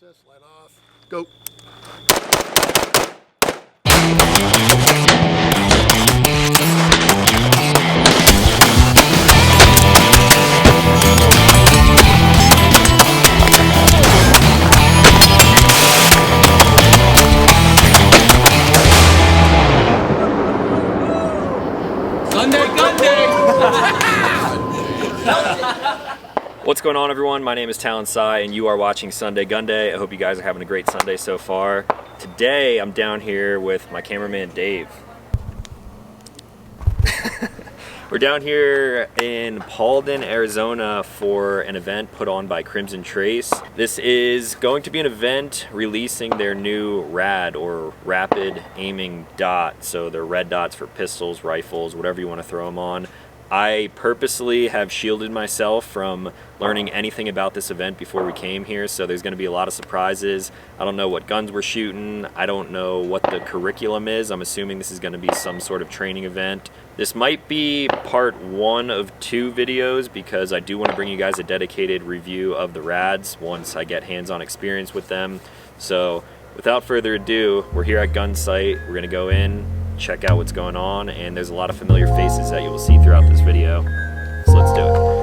Light off. Go. What's going on, everyone? My name is Talon Sai and you are watching Sunday GUNDAY. I hope you guys are having a great Sunday so far. Today I'm down here with my cameraman Dave. We're down here in Paulden, Arizona for an event put on by Crimson Trace. This is going to be an event releasing their new R.A.D or Rapid Aiming Dot. So they're red dots for pistols, rifles, whatever you want to throw them on. I purposely have shielded myself from learning anything about this event before we came here, so there's going to be a lot of surprises. I don't know what guns we're shooting. I don't know what the curriculum is. I'm assuming this is going to be some sort of training event. This might be part one of 2 videos because I do want to bring you guys a dedicated review of the R.A.Ds once I get hands-on experience with them. So without further ado, we're here at gun site. We're going to go in, check out what's going on, and there's a lot of familiar faces that you will see throughout this video. So let's do it.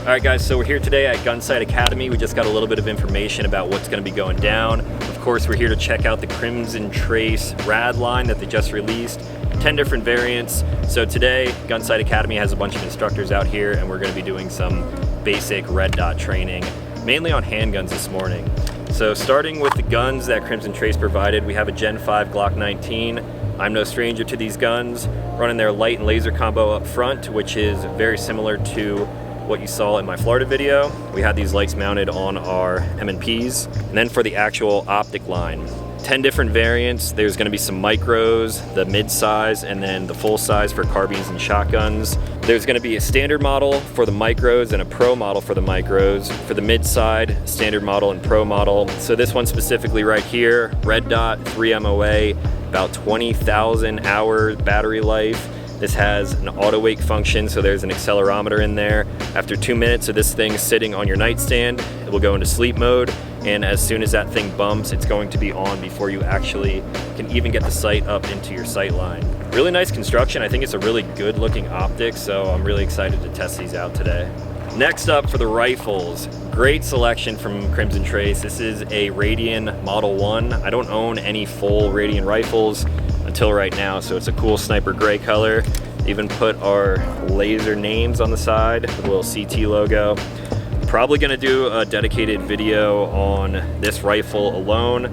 Alright guys, so we're here today at Gunsight Academy. We just got a little bit of information about what's going to be going down. Of course, we're here to check out the Crimson Trace R.A.D line that they just released. 10 different variants. So today, Gunsight Academy has a bunch of instructors out here and we're going to be doing some basic red dot training, mainly on handguns this morning. So starting with the guns that Crimson Trace provided, we have a Gen 5 Glock 19. I'm no stranger to these guns, running their light and laser combo up front, which is very similar to what you saw in my Florida video. We had these lights mounted on our M&Ps. And then for the actual optic line, 10 different variants. There's going to be some micros, the mid-size, and then the full size for carbines and shotguns. There's going to be a standard model for the micros and a pro model for the micros. For the mid-side, standard model and pro model. So this one specifically right here, red dot, 3 MOA, about 20,000 hour battery life. This has an auto wake function, so there's an accelerometer in there. After 2 minutes of this thing sitting on your nightstand, it will go into sleep mode, and as soon as that thing bumps, it's going to be on before you actually can even get the sight up into your sight line. Really nice construction. I think it's a really good looking optic, so I'm really excited to test these out today. Next up for the rifles, great selection from Crimson Trace. This is a Radian Model 1. I don't own any full Radian rifles until right now, so it's a cool sniper gray color. Even put our laser names on the side with a little CT logo. Probably gonna do a dedicated video on this rifle alone,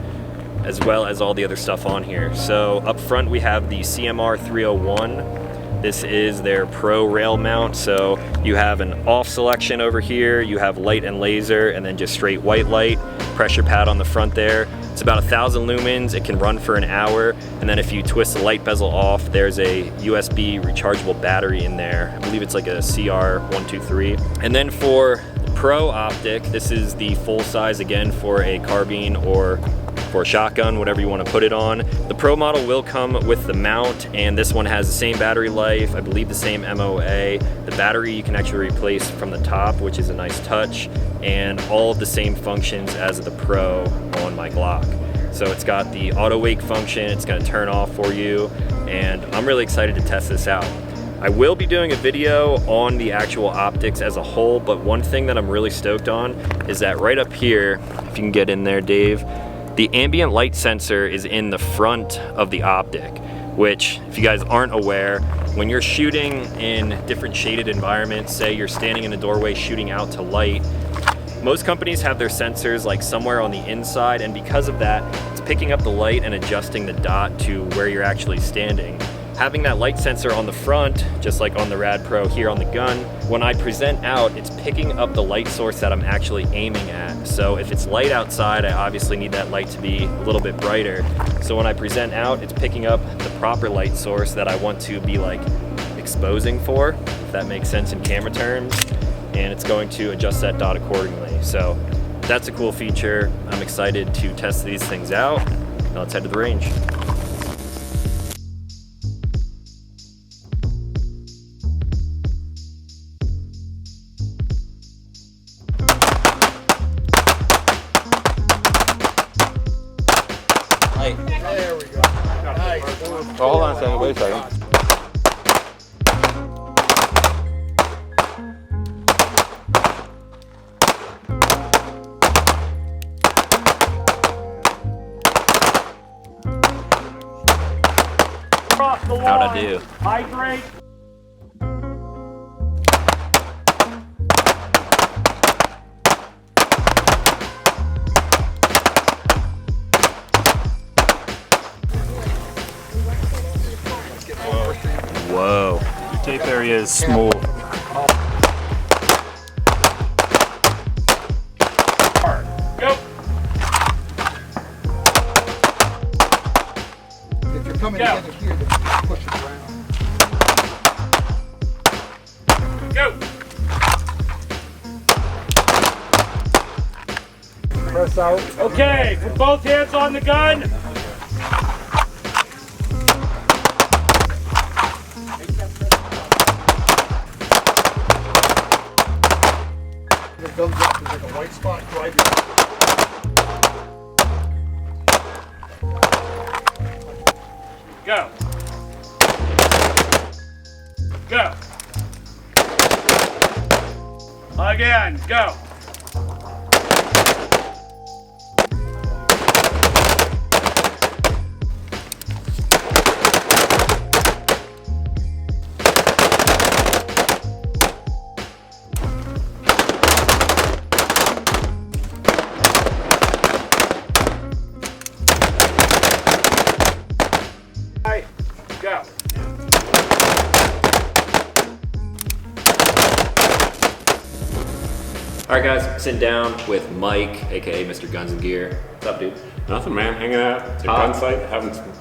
as well as all the other stuff on here. So up front we have the CMR 301. This is their pro rail mount, so you have an off selection over here, you have light and laser, and then just straight white light, pressure pad on the front there. It's about 1,000 lumens, it can run for an hour, and then if you twist the light bezel off, there's a USB rechargeable battery in there. I believe it's like a CR123. And then for the pro optic, this is the full size again for a carbine or for a shotgun, whatever you want to put it on. The Pro model will come with the mount, and this one has the same battery life, I believe the same MOA. The battery you can actually replace from the top, which is a nice touch, and all of the same functions as the Pro on my Glock. So it's got the auto wake function, it's going to turn off for you, and I'm really excited to test this out. I will be doing a video on the actual optics as a whole, but one thing that I'm really stoked on is that right up here, if you can get in there, Dave, the ambient light sensor is in the front of the optic, which, if you guys aren't aware, when you're shooting in different shaded environments, say you're standing in the doorway shooting out to light, most companies have their sensors like somewhere on the inside, and because of that, it's picking up the light and adjusting the dot to where you're actually standing. Having that light sensor on the front, just like on the R.A.D Pro here on the gun, when I present out, it's picking up the light source that I'm actually aiming at. So if it's light outside, I obviously need that light to be a little bit brighter. So when I present out, it's picking up the proper light source that I want to be like exposing for, if that makes sense in camera terms, and it's going to adjust that dot accordingly. So that's a cool feature. I'm excited to test these things out. Now let's head to the range. There we go. Nice. Oh, hold on a second, wait a second. Across the line. How'd I do? Hydrate. Whoa. The tape area is smooth. Go. If you're coming Go. together here, then push it around. Go. Press out. Okay, put both hands on the gun. The gun's up, there's like a white spot right here. Go. Go. Again, go. Go. All right, guys, sitting down with Mike, aka Mr. Guns and Gear. What's up, dude? Nothing, man. Hanging out at the gun site, having some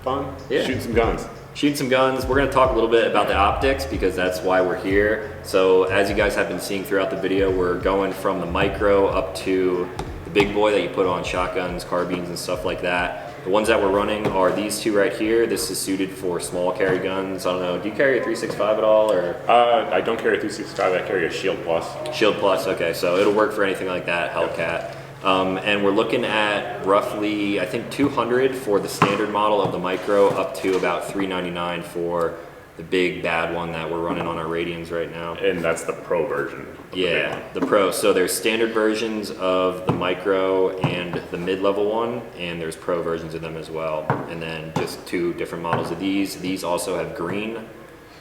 fun, Yeah. shooting some guns. Shooting some guns. We're gonna talk a little bit about the optics because that's why we're here. So as you guys have been seeing throughout the video, we're going from the micro up to the big boy that you put on shotguns, carbines, and stuff like that. The ones that we're running are these two right here. This is suited for small carry guns. I don't know, do you carry a 365 at all, or? I don't carry a 365, I carry a Shield Plus. Shield Plus, okay, so it'll work for anything like that, Hellcat. And we're looking at roughly, I think 200 for the standard model of the micro, up to about $399 for the big bad one that we're running on our Radians right now. And that's the Pro version. Yeah, the Pro. So there's standard versions of the micro and the mid-level one, and there's Pro versions of them as well. And then just two different models of these. These also have green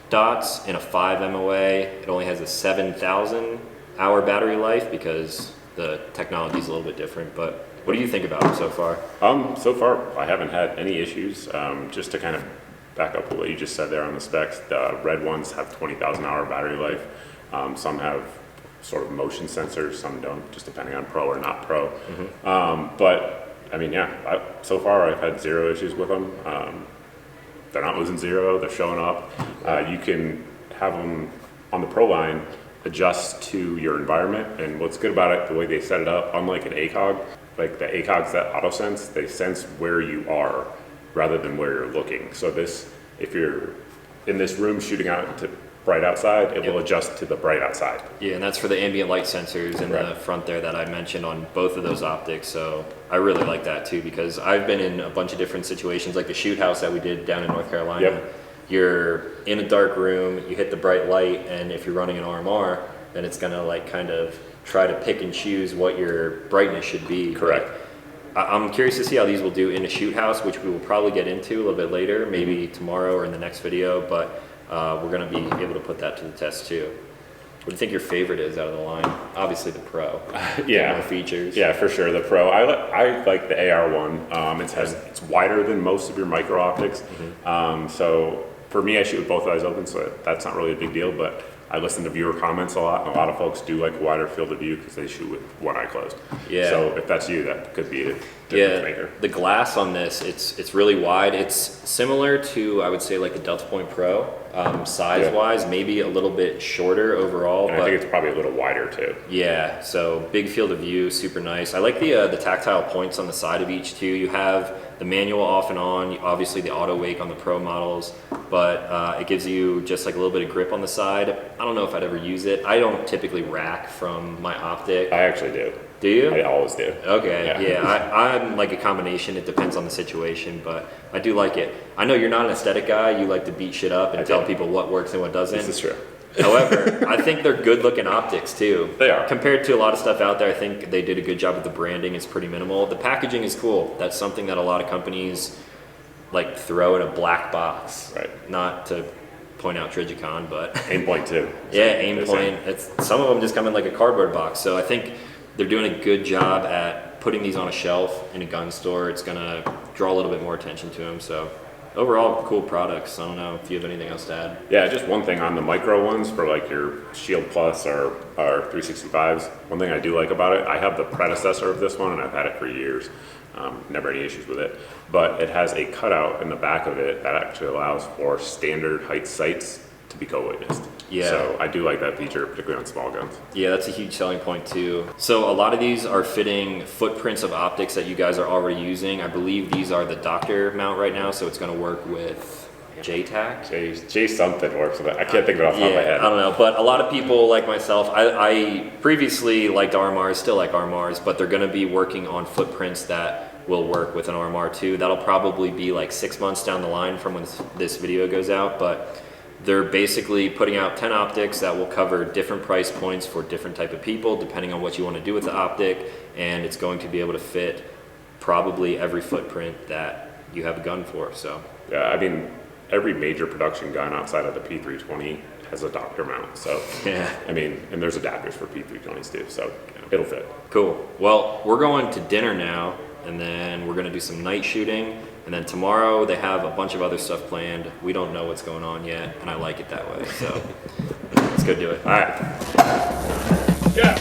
dots and a 5 MOA. It only has a 7,000 hour battery life because the technology is a little bit different. But what do you think about them so far? So far, I haven't had any issues. Just to kind of back up what you just said there on the specs, the red ones have 20,000 hour battery life. Some have sort of motion sensors, some don't, just depending on Pro or not Pro. But I mean, yeah, so far I've had zero issues with them. They're not losing zero, they're showing up. You can have them on the Pro line adjust to your environment, and what's good about it, the way they set it up, unlike an ACOG, like the ACOGs that auto sense, they sense where you are rather than where you're looking. So this, if you're in this room shooting out to bright outside, it will adjust to the bright outside. Yeah, and that's for the ambient light sensors in the front there that I mentioned on both of those optics. So I really like that too, because I've been in a bunch of different situations, like the shoot house that we did down in North Carolina. Yep. You're in a dark room, you hit the bright light, and if you're running an RMR, then it's gonna like kind of try to pick and choose what your brightness should be. Correct. I'm curious to see how these will do in a shoot house, which we will probably get into a little bit later, maybe tomorrow or in the next video, but we're gonna be able to put that to the test too. What do you think your favorite is out of the line? Obviously the Pro. Yeah. More features. Yeah, for sure. The Pro. I like the AR one. It's wider than most of your micro optics. So for me, I shoot with both eyes open, so that's not really a big deal. But I listen to viewer comments a lot, and a lot of folks do like a wider field of view because they shoot with one eye closed. Yeah. So if that's you, that could be a difference maker. The glass on this, it's really wide. It's similar to, I would say, like the Delta Point Pro. size-wise, maybe a little bit shorter overall. And but I think it's probably a little wider too. yeah, so big field of view, super nice. I like the tactile points on the side of each too. You have the manual off and on, obviously the auto wake on the Pro models, but it gives you just like a little bit of grip on the side. I don't know if I'd ever use it. I don't typically rack from my optic. I actually do. Do you? I always do. Okay, yeah, I'm like a combination. It depends on the situation, but I do like it. I know you're not an aesthetic guy. You like to beat shit up and tell people what works and what doesn't. This is true. However, I think they're good looking optics too. They are. Compared to a lot of stuff out there, I think they did a good job with the branding. It's pretty minimal. The packaging is cool. That's something that a lot of companies like throw in a black box. Right. Not to point out Trigicon, but Aimpoint too. yeah, Aimpoint. It's some of them just come in like a cardboard box. So I think they're doing a good job at putting these on a shelf in a gun store. It's gonna draw a little bit more attention to them. So overall, cool products. I don't know if you have anything else to add. Yeah, just one thing on the micro ones for like your Shield Plus or 365s. One thing I do like about it, I have the predecessor of this one and I've had it for years. Never any issues with it. But it has a cutout in the back of it that actually allows for standard height sights to be co-witnessed. Yeah. So I do like that feature, particularly on small guns. Yeah, that's a huge selling point too. So a lot of these are fitting footprints of optics that you guys are already using. I believe these are the doctor mount right now, so it's going to work with JTAC. J something works with it. I can't think of it off the top of my head. I don't know, but a lot of people like myself, I previously liked RMRs, still like RMRs, but they're going to be working on footprints that will work with an RMR too. That'll probably be like 6 months down the line from when this video goes out, but they're basically putting out 10 optics that will cover different price points for different type of people depending on what you want to do with the optic, and it's going to be able to fit probably every footprint that you have a gun for. So Yeah, I mean, every major production gun outside of the P320 has a doctor mount. So yeah, I mean, and there's adapters for P320s too, so it'll fit. cool. Well, we're going to dinner now, and then we're going to do some night shooting, and then tomorrow they have a bunch of other stuff planned. We don't know what's going on yet, and I like it that way. So let's go do it. All right. Go.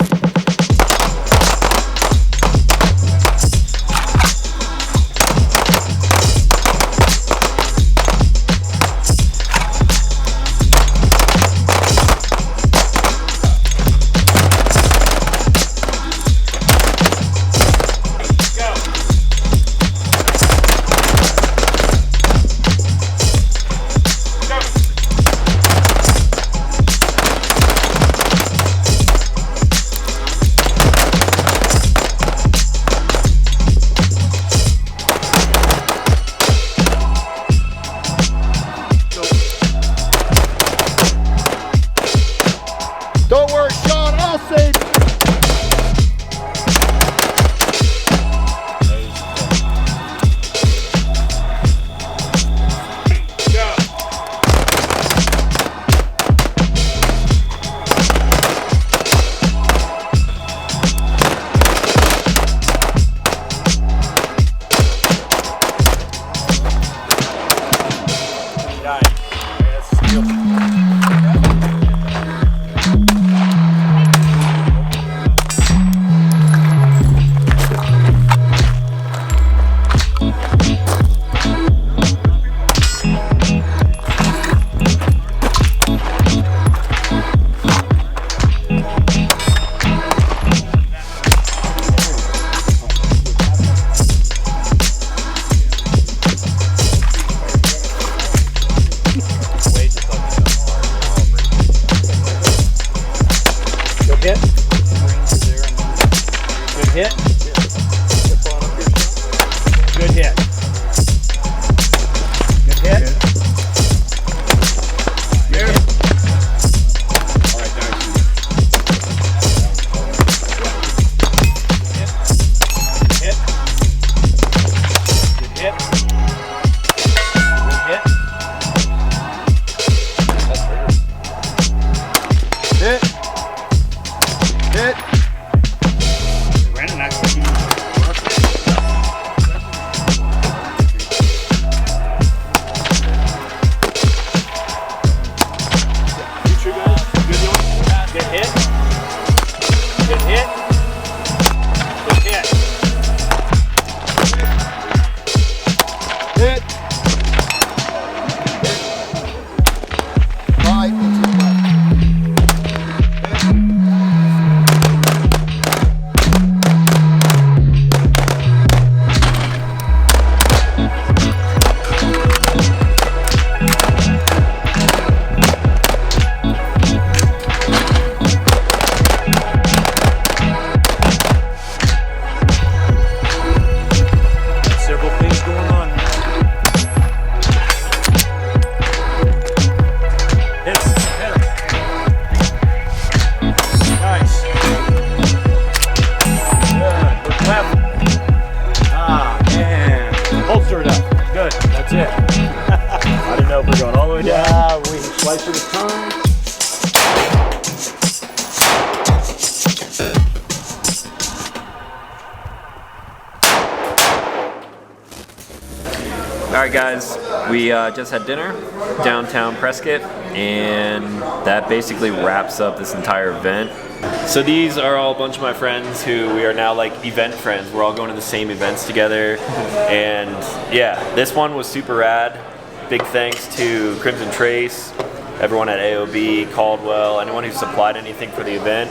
Alright guys, we just had dinner downtown Prescott, and that basically wraps up this entire event. So these are all a bunch of my friends who we are now like event friends. We're all going to the same events together, and yeah, this one was super rad. Big thanks to Crimson Trace, everyone at AOB, Caldwell, anyone who supplied anything for the event.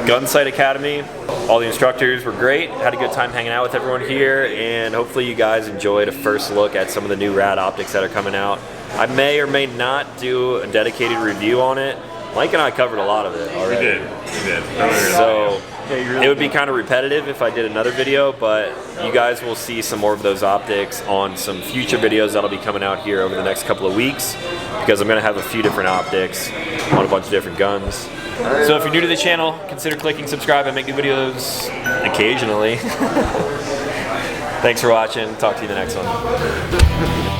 Gunsight Academy, all the instructors were great. Had a good time hanging out with everyone here, and hopefully you guys enjoyed a first look at some of the new rad optics that are coming out. I may or may not do a dedicated review on it. Mike and I covered a lot of it already. We did. So it would be kind of repetitive if I did another video, but you guys will see some more of those optics on some future videos that'll be coming out here over the next couple of weeks, because I'm going to have a few different optics on a bunch of different guns. So if you're new to the channel, consider clicking subscribe. I make new videos occasionally. Thanks for watching. Talk to you in the next one.